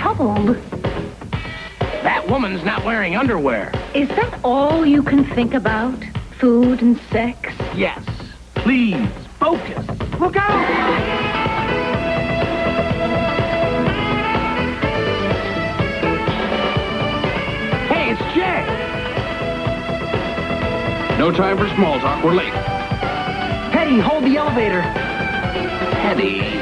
troubled. That woman's not wearing underwear. Is that all you can think about? Food and sex? Yes. Please, focus. Look out! Hey, it's Jay. No time for small talk. We're late. Hetty, hold the elevator. Hetty.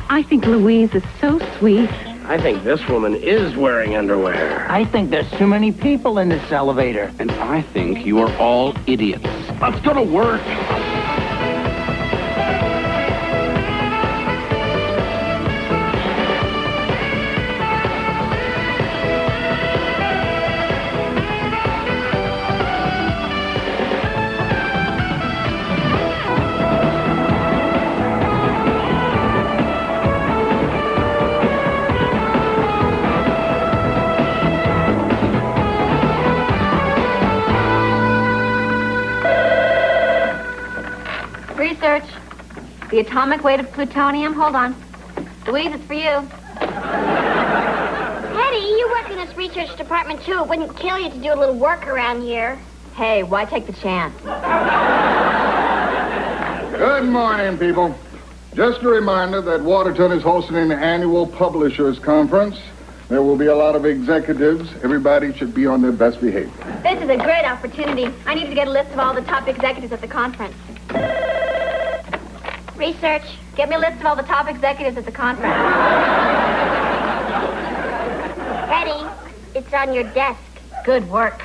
I think Louise is so sweet. I think this woman is wearing underwear. I think there's too many people in this elevator. And I think you are all idiots. Let's go to work. Research. The atomic weight of plutonium. Hold on. Louise, it's for you. Hetty, you work in this research department, too. It wouldn't kill you to do a little work around here. Hey, why take the chance? Good morning, people. Just a reminder that Waterton is hosting an annual publishers conference. There will be a lot of executives. Everybody should be on their best behavior. This is a great opportunity. I need to get a list of all the top executives at the conference. Research. Get me a list of all the top executives at the conference. Hetty, it's on your desk. Good work.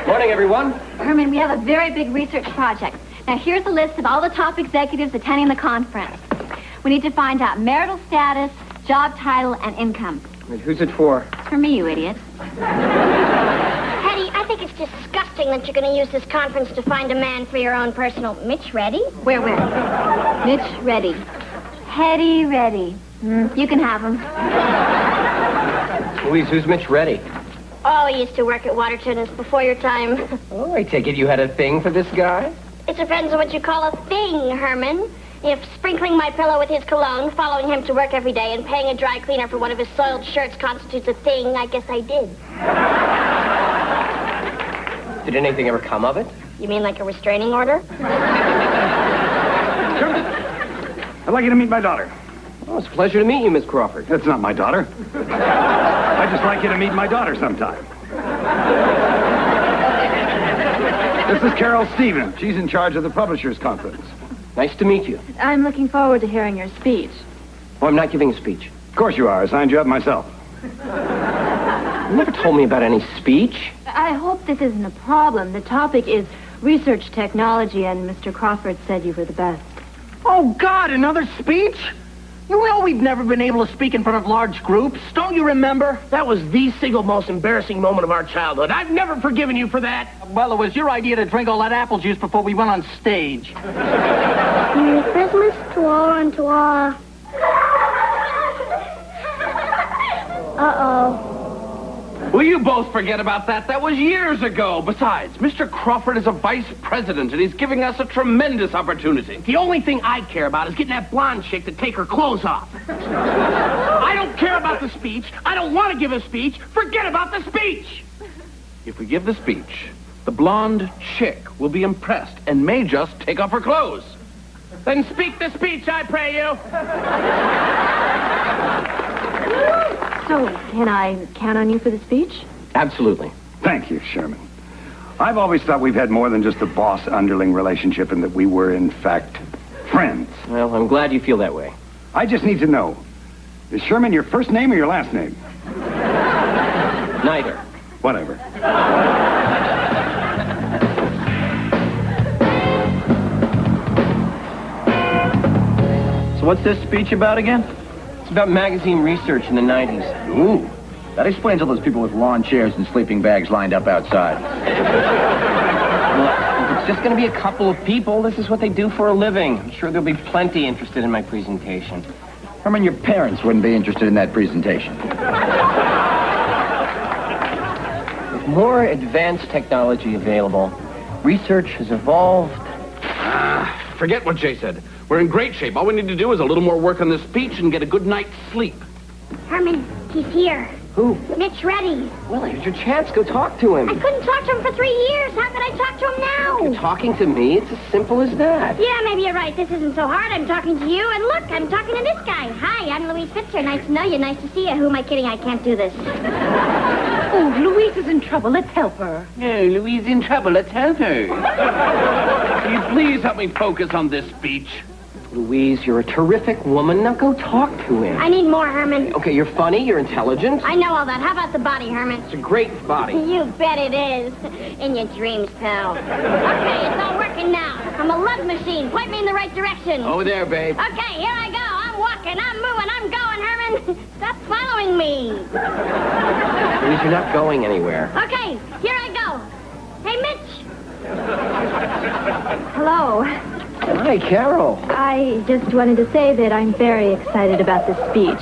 Morning, everyone. Herman, we have a very big research project. Now, here's a list of all the top executives attending the conference. We need to find out marital status, job title, and income. And who's it for? It's for me, you idiot. Hetty, I think it's disgusting that you're going to use this conference to find a man for your own personal... Mitch Reddy? Where? Mitch Reddy. Hetty Reddy. You can have him. Louise, who's Mitch Reddy? Oh, he used to work at Waterton. It's before your time. Oh, I take it you had a thing for this guy? It depends on what you call a thing, Herman. If sprinkling my pillow with his cologne, following him to work every day, and paying a dry cleaner for one of his soiled shirts constitutes a thing, I guess I did. Did anything ever come of it? You mean like a restraining order? I'd like you to meet my daughter. Oh, it's a pleasure to meet you, Miss Crawford. That's not my daughter. I'd just like you to meet my daughter sometime. This is Carol Stevens. She's in charge of the Publishers Conference. Nice to meet you. I'm looking forward to hearing your speech. Oh, I'm not giving a speech. Of course you are. I signed you up myself. You never told me about any speech. I hope this isn't a problem. The topic is research technology, and Mr. Crawford said you were the best. Oh, God, another speech? You know we've never been able to speak in front of large groups. Don't you remember? That was the single most embarrassing moment of our childhood. I've never forgiven you for that. Well, it was your idea to drink all that apple juice before we went on stage. Merry Christmas to all and to all. Uh-oh. Will you both forget about that? That was years ago. Besides, Mr. Crawford is a vice president, and he's giving us a tremendous opportunity. The only thing I care about is getting that blonde chick to take her clothes off. I don't care about the speech. I don't want to give a speech. Forget about the speech. If we give the speech, the blonde chick will be impressed and may just take off her clothes. Then speak the speech, I pray you. So, can I count on you for the speech? Absolutely. Thank you, Sherman. I've always thought we've had more than just a boss-underling relationship and that we were, in fact, friends. Well, I'm glad you feel that way. I just need to know, is Sherman your first name or your last name? Neither. Whatever. So what's this speech about again? It's about magazine research in the 90s. Ooh, that explains all those people with lawn chairs and sleeping bags lined up outside. Well, if it's just going to be a couple of people, this is what they do for a living. I'm sure there'll be plenty interested in my presentation. Herman, your parents wouldn't be interested in that presentation. With more advanced technology available, Research has evolved. Forget what Jay said. We're in great shape. All we need to do is a little more work on this speech and get a good night's sleep. Herman, he's here. Who? Mitch Reddy. Well, here's your chance. Go talk to him. I couldn't talk to him for 3 years. How could I talk to him now? You're talking to me? It's as simple as that. Yeah, maybe you're right. This isn't so hard. I'm talking to you, and look, I'm talking to this guy. Hi, I'm Louise Fitzer. Nice to know you. Nice to see you. Who am I kidding? I can't do this. Oh, Louise is in trouble. Let's help her. No, Louise in trouble. Let's help her. Can you please help me focus on this speech? Louise, you're a terrific woman. Now go talk to him. I need more, Herman. Okay, you're funny, you're intelligent. I know all that. How about the body, Herman? It's a great body. You bet it is. In your dreams, pal. Okay, it's all working now. I'm a love machine. Point me in the right direction. Over there, babe. Okay, here I go. I'm walking. I'm moving. I'm going, Herman. Stop following me. Louise, you're not going anywhere. Okay, here I go. Hey, Mitch. Hello. Hi, Carol. I just wanted to say that I'm very excited about this speech.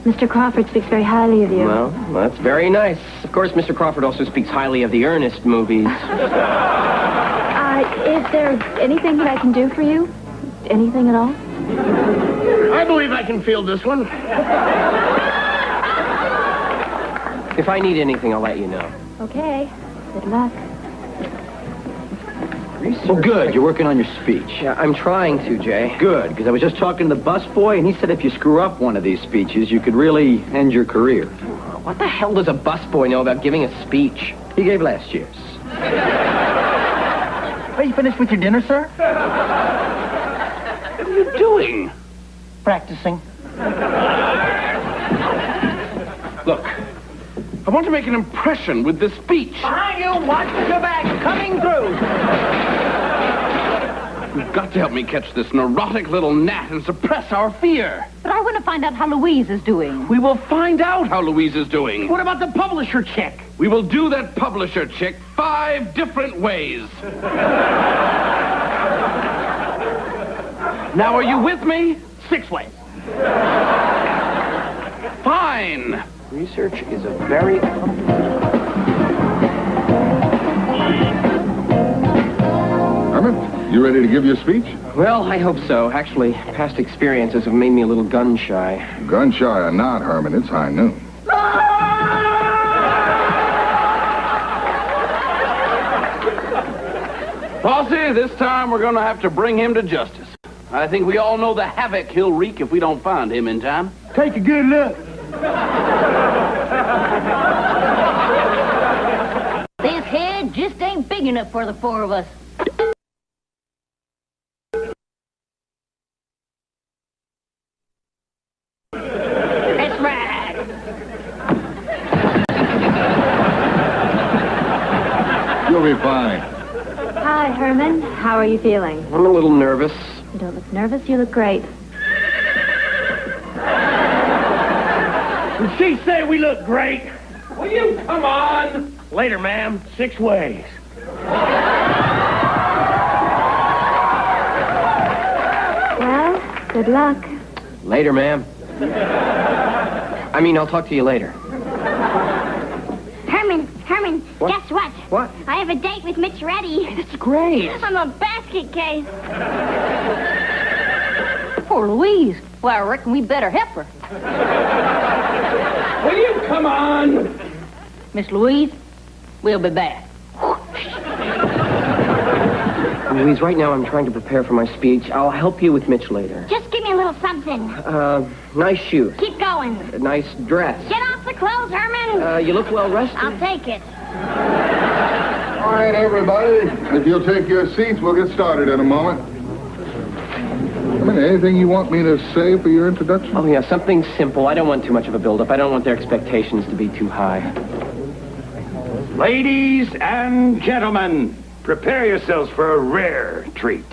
Mr. Crawford speaks very highly of you. Well, that's very nice. Of course, Mr. Crawford also speaks highly of the Ernest movies. Is there anything that I can do for you? Anything at all? I believe I can field this one. If I need anything, I'll let you know. Okay. Good luck. Well, good. You're working on your speech. Yeah, I'm trying to, Jay. Good, because I was just talking to the busboy, and he said if you screw up one of these speeches, you could really end your career. What the hell does a busboy know about giving a speech? He gave last year's. Are you finished with your dinner, sir? What are you doing? Practicing. Look, I want to make an impression with this speech. Behind you, watch your back, coming through. You've got to help me catch this neurotic little gnat and suppress our fear. But I want to find out how Louise is doing. We will find out how Louise is doing. What about the publisher check? We will do that publisher chick 5 different ways. Now, are you with me? 6 ways. Fine. Research is a very... Herman, you ready to give your speech? Well, I hope so. Actually, past experiences have made me a little gun-shy. Gun shy or not, Herman, it's high noon. Bossy, this time we're going to have to bring him to justice. I think we all know the havoc he'll wreak if we don't find him in time. Take a good look. This head just ain't big enough for the 4 of us. That's right. You'll be fine. Hi, Herman. How are you feeling? I'm a little nervous. You don't look nervous. You look great. Did she say we look great? Will you come on? Later, ma'am. 6 ways. Well, good luck. Later, ma'am. I mean, I'll talk to you later. Herman, What? guess what? What? I have a date with Mitch Reddy. It's great. I'm a basket case. Poor Louise. Well, I reckon we better help her. Will you come on? Miss Louise, we'll be back. Louise, right now I'm trying to prepare for my speech. I'll help you with Mitch later. Just give me a little something. Nice shoes. Keep going. A nice dress. Get off the clothes, Herman. You look well rested. I'll take it. All right, everybody. If you'll take your seats, we'll get started in a moment. Herman, anything you want me to say for your introduction? Oh, yeah, something simple. I don't want too much of a build-up. I don't want their expectations to be too high. Ladies and gentlemen, prepare yourselves for a rare treat.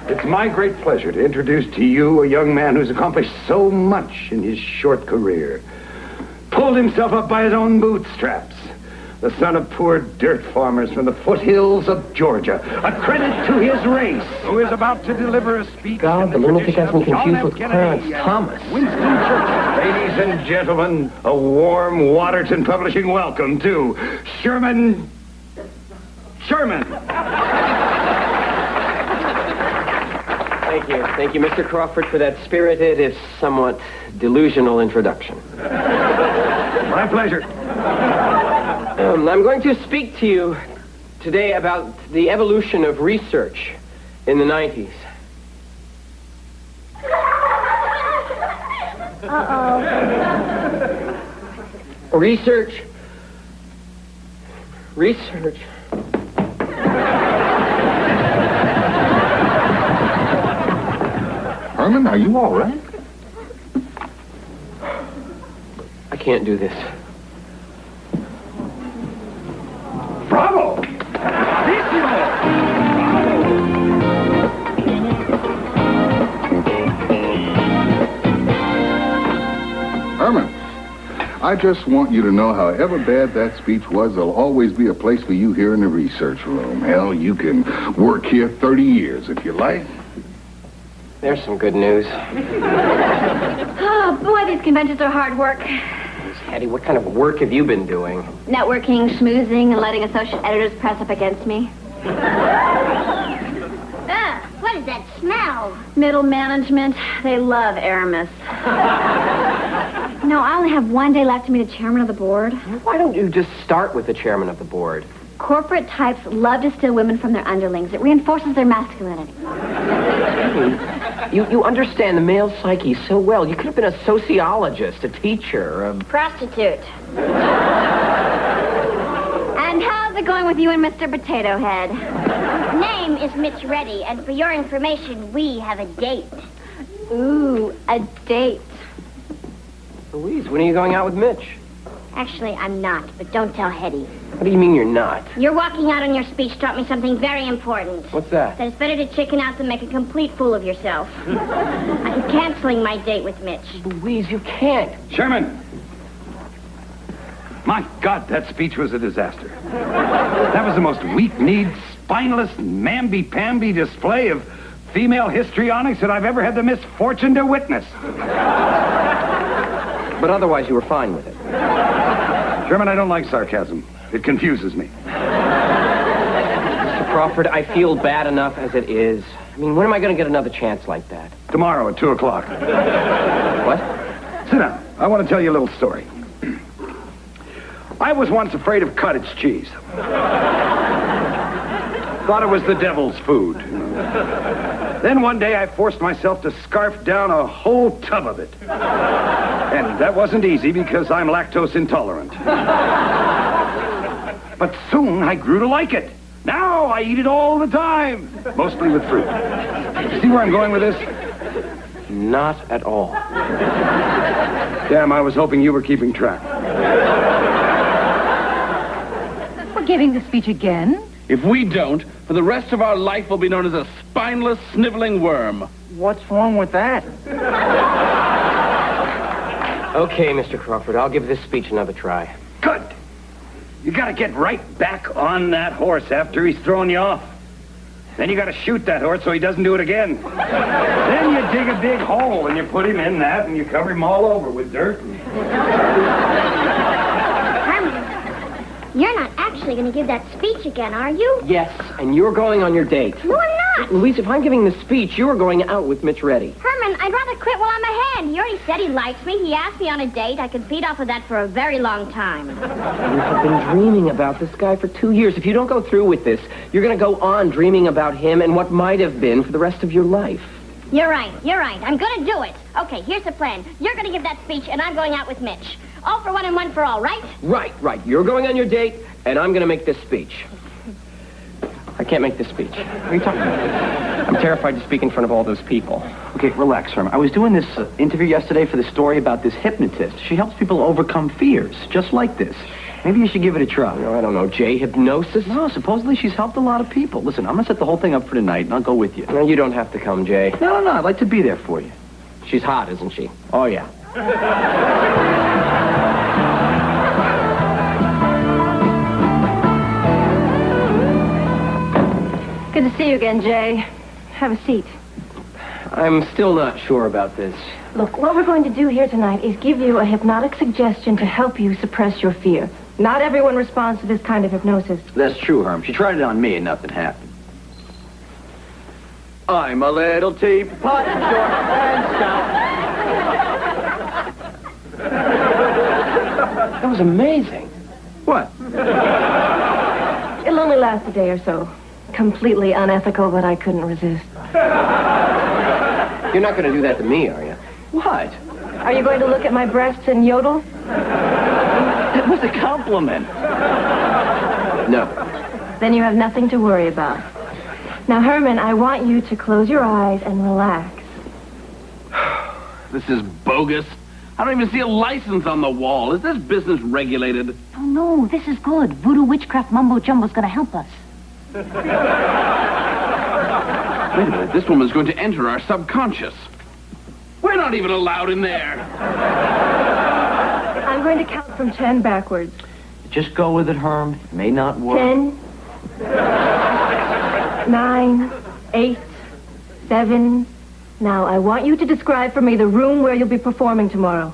It's my great pleasure to introduce to you a young man who's accomplished so much in his short career. Pulled himself up by his own bootstraps. The son of poor dirt farmers from the foothills of Georgia. A credit to his race. Who is about to deliver a speech. God, the lunatic has me confused with Clarence Thomas. Winston Churchill. Ladies and gentlemen, a warm Waterton Publishing welcome to Sherman... Sherman. Thank you, Mr. Crawford, for that spirited, if somewhat delusional introduction. My pleasure. I'm going to speak to you today about the evolution of research in the 90s. Uh-oh. Research. Herman, are you all right? I can't do this. Bravo! Bravissimo! Herman, I just want you to know however bad that speech was, there'll always be a place for you here in the research room. Hell, you can work here 30 years if you like. There's some good news. Oh, boy, these conventions are hard work. Hetty, what kind of work have you been doing? Networking, schmoozing, and letting associate editors press up against me. What is that smell? Middle management, they love Aramis. No, I only have one day left to meet the chairman of the board. Why don't you just start with the chairman of the board? Corporate types love to steal women from their underlings. It reinforces their masculinity. You understand the male psyche so well. You could have been a sociologist, a teacher, a... Prostitute. And how's it going with you and Mr. Potato Head? Name is Mitch Reddy, and for your information, we have a date. Ooh, a date. Louise, when are you going out with Mitch? Actually, I'm not, but don't tell Hetty. What do you mean you're not? Your walking out on your speech taught me something very important. What's that? That it's better to chicken out than make a complete fool of yourself. I'm canceling my date with Mitch. Louise, you can't. Sherman! My God, that speech was a disaster. That was the most weak-kneed, spineless, mamby-pamby display of female histrionics that I've ever had the misfortune to witness. But otherwise, you were fine with it. Sherman, I don't like sarcasm. It confuses me. Mr. Crawford, I feel bad enough as it is. I mean, when am I going to get another chance like that? Tomorrow at 2 o'clock. What? Sit down. I want to tell you a little story. I was once afraid of cottage cheese. Thought it was the devil's food. Then one day I forced myself to scarf down a whole tub of it. And that wasn't easy because I'm lactose intolerant. But soon I grew to like it. Now I eat it all the time. Mostly with fruit. See where I'm going with this? Not at all. Damn, I was hoping you were keeping track. We're giving the speech again? If we don't, for the rest of our life we'll be known as a spineless, sniveling worm. What's wrong with that? Okay, Mr. Crawford, I'll give this speech another try. Good. You gotta get right back on that horse after he's thrown you off. Then you gotta shoot that horse so he doesn't do it again. Then you dig a big hole and you put him in that and you cover him all over with dirt. Herman, you're not actually going to give that speech again, are you? Yes, and you're going on your date. No, I'm not. Louise, if I'm giving the speech, you are going out with Mitch Reddy. Herman, I'd rather quit while I'm ahead. He already said he likes me. He asked me on a date. I can feed off of that for a very long time. You have been dreaming about this guy for 2 years. If you don't go through with this, you're going to go on dreaming about him and what might have been for the rest of your life. You're right. I'm going to do it. Okay, here's the plan. You're going to give that speech, and I'm going out with Mitch. All for one and one for all, right? Right. You're going on your date, and I'm going to make this speech. I can't make this speech. What are you talking about? I'm terrified to speak in front of all those people. Okay, relax, Herman. I was doing this interview yesterday for the story about this hypnotist. She helps people overcome fears, just like this. Maybe you should give it a try. No, I don't know. Jay, hypnosis? No, supposedly she's helped a lot of people. Listen, I'm going to set the whole thing up for tonight, and I'll go with you. No, you don't have to come, Jay. No, I'd like to be there for you. She's hot, isn't she? Oh, yeah. Good to see you again, Jay. Have a seat. I'm still not sure about this. Look, what we're going to do here tonight is give you a hypnotic suggestion to help you suppress your fear. Not everyone responds to this kind of hypnosis. That's true, Herm. She tried it on me and nothing happened. I'm a little teapot, short and stout. That was amazing. What? It'll only last a day or so. Completely unethical, but I couldn't resist. You're not going to do that to me, are you? What? Are you going to look at my breasts and yodel? That was a compliment. No. Then you have nothing to worry about. Now, Herman, I want you to close your eyes and relax. This is bogus. I don't even see a license on the wall. Is this business regulated? Oh, no, this is good. Voodoo witchcraft mumbo-jumbo's gonna help us. Wait a minute. This woman's going to enter our subconscious. We're not even allowed in there. I'm going to count from 10 backwards. Just go with it, Herm. It may not work. 10, 9, 8, 7. Now, I want you to describe for me the room where you'll be performing tomorrow.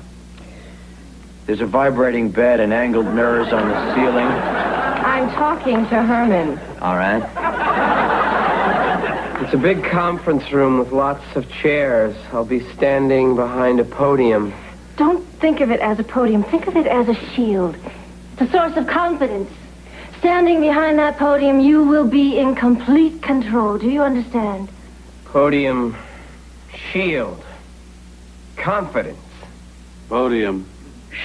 There's a vibrating bed and angled mirrors on the ceiling. I'm talking to Herman. All right. It's a big conference room with lots of chairs. I'll be standing behind a podium. Don't think of it as a podium. Think of it as a shield. It's a source of confidence. Standing behind that podium, you will be in complete control. Do you understand? Podium, shield, confidence. Podium.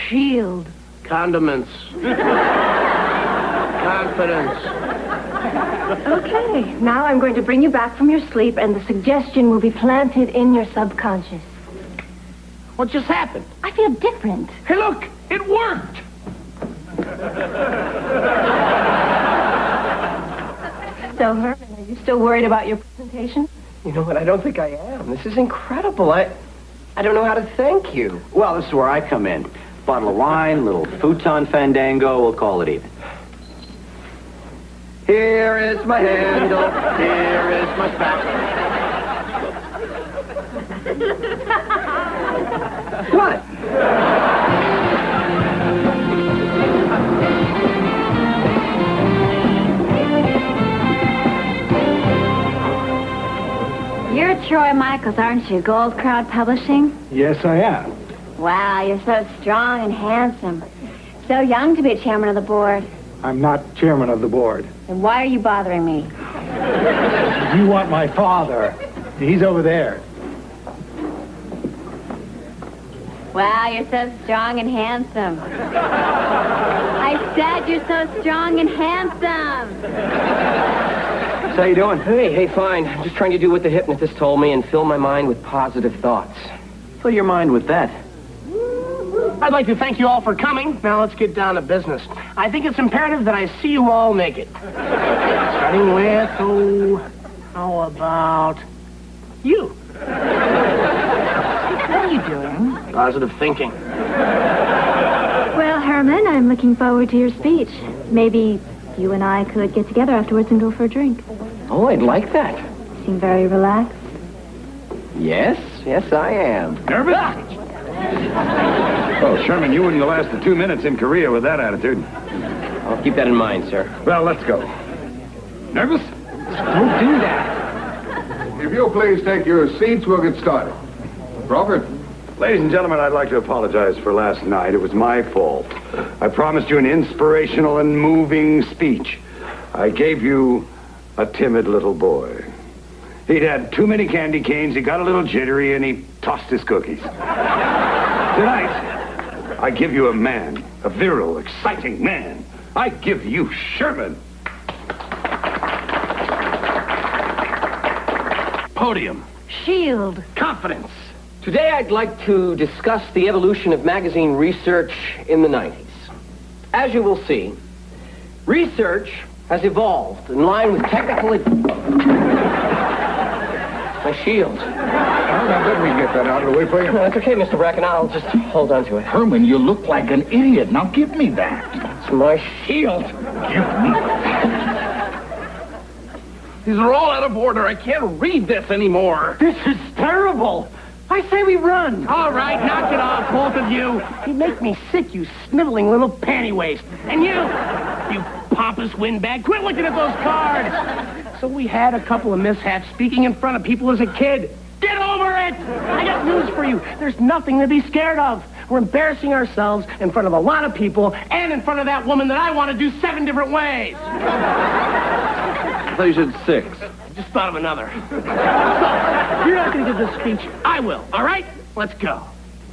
Shield. Condiments. Confidence. Okay, now I'm going to bring you back from your sleep, and the suggestion will be planted in your subconscious. What just happened? I feel different. Hey, look! It worked! So, Herman, are you still worried about your presentation? You know what? I don't think I am. This is incredible. I don't know how to thank you. Well, this is where I come in. Bottle of wine, little futon fandango. We'll call it even. Here is my handle. Here is my spackle. What? You're Troy Michaels, aren't you? Gold Crowd Publishing? Yes, I am. Wow, you're so strong and handsome. So young to be chairman of the board. I'm not chairman of the board. Then why are you bothering me? You want my father. He's over there. Wow, you're so strong and handsome. I said you're so strong and handsome. So how you doing? Hey, fine. I'm just trying to do what the hypnotist told me and fill my mind with positive thoughts. Fill your mind with that. I'd like to thank you all for coming. Now let's get down to business. I think it's imperative that I see you all naked. Starting with, how about you? What are you doing? Positive thinking. Well, Herman, I'm looking forward to your speech. Maybe you and I could get together afterwards and go for a drink. Oh, I'd like that. You seem very relaxed. Yes, I am. Nervous? Oh, Sherman, you wouldn't have lasted 2 minutes in Korea with that attitude. I'll keep that in mind, sir. Well, let's go. Nervous? Don't do that. If you'll please take your seats, we'll get started. Crawford. Ladies and gentlemen, I'd like to apologize for last night. It was my fault. I promised you an inspirational and moving speech. I gave you a timid little boy. He'd had too many candy canes, he got a little jittery, and he tossed his cookies. Tonight, I give you a man, a virile, exciting man. I give you Sherman. Podium. Shield. Confidence. Today I'd like to discuss the evolution of magazine research in the 90s. As you will see, research has evolved in line with technical... My shield. Now, let me get that out of the way for you. No, it's okay, Mr. Bracken. I'll just hold on to it. Herman, you look like an idiot. Now give me that. It's my shield. Give me These are all out of order. I can't read this anymore. This is terrible. I say we run. All right, knock it off, both of you. You make me sick, you sniveling little panty waste. And you pompous windbag, quit looking at those cards. So we had a couple of mishaps speaking in front of people as a kid. Get over it! I got news for you. There's nothing to be scared of. We're embarrassing ourselves in front of a lot of people and in front of that woman that I want to do 7 different ways. I thought you said 6. I just thought of another. So, you're not going to give this speech. I will, all right? Let's go.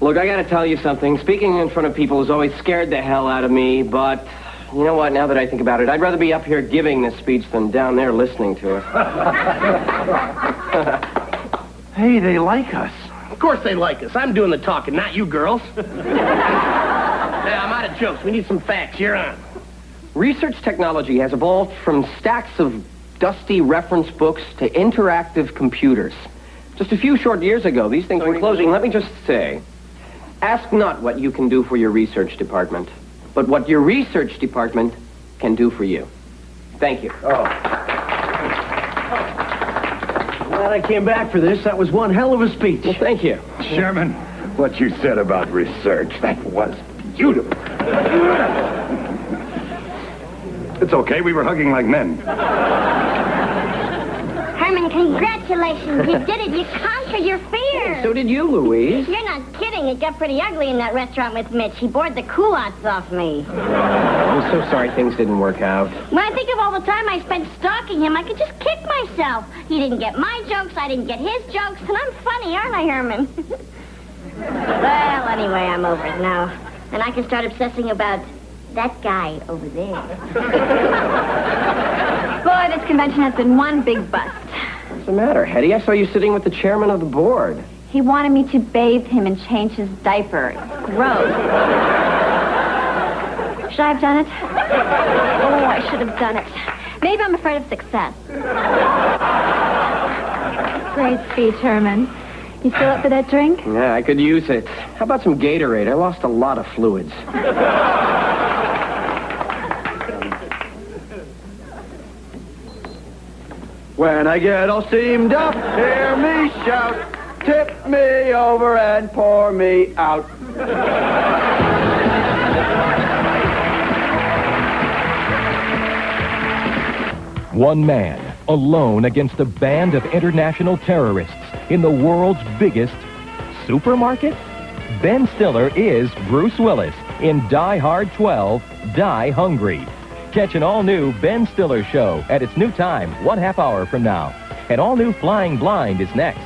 Look, I gotta tell you something. Speaking in front of people has always scared the hell out of me, but you know what? Now that I think about it, I'd rather be up here giving this speech than down there listening to it. Hey, they like us. Of course they like us. I'm doing the talking, not you girls. Now, I'm out of jokes. We need some facts. You're on. Research technology has evolved from stacks of dusty reference books to interactive computers. Just a few short years ago, these things were... In closing, let me just say, ask not what you can do for your research department, but what your research department can do for you. Thank you. Glad I came back for this. That was one hell of a speech. Well, thank you. Sherman, what you said about research, that was beautiful. It's okay, we were hugging like men. Herman, congratulations. You did it. You conquered your fear. So did you, Louise. You're not kidding. It got pretty ugly in that restaurant with Mitch. He bored the culottes off me. I'm so sorry things didn't work out. When I think of all the time I spent stalking him, I could just kick myself. He didn't get my jokes, I didn't get his jokes, and I'm funny, aren't I, Herman? Well, anyway, I'm over it now. And I can start obsessing about that guy over there. Boy, this convention has been one big bust. What's the matter, Hetty? I saw you sitting with the chairman of the board. He wanted me to bathe him and change his diaper. Gross. Should I have done it? Oh, I should have done it. Maybe I'm afraid of success. Great speech, Herman. You still up for that drink? Yeah, I could use it. How about some Gatorade? I lost a lot of fluids. When I get all steamed up, hear me shout, tip me over and pour me out. One man, alone against a band of international terrorists in the world's biggest supermarket? Ben Stiller is Bruce Willis in Die Hard 12, Die Hungry. Catch an all-new Ben Stiller show at its new time, 1/2 hour from now. An all-new Flying Blind is next.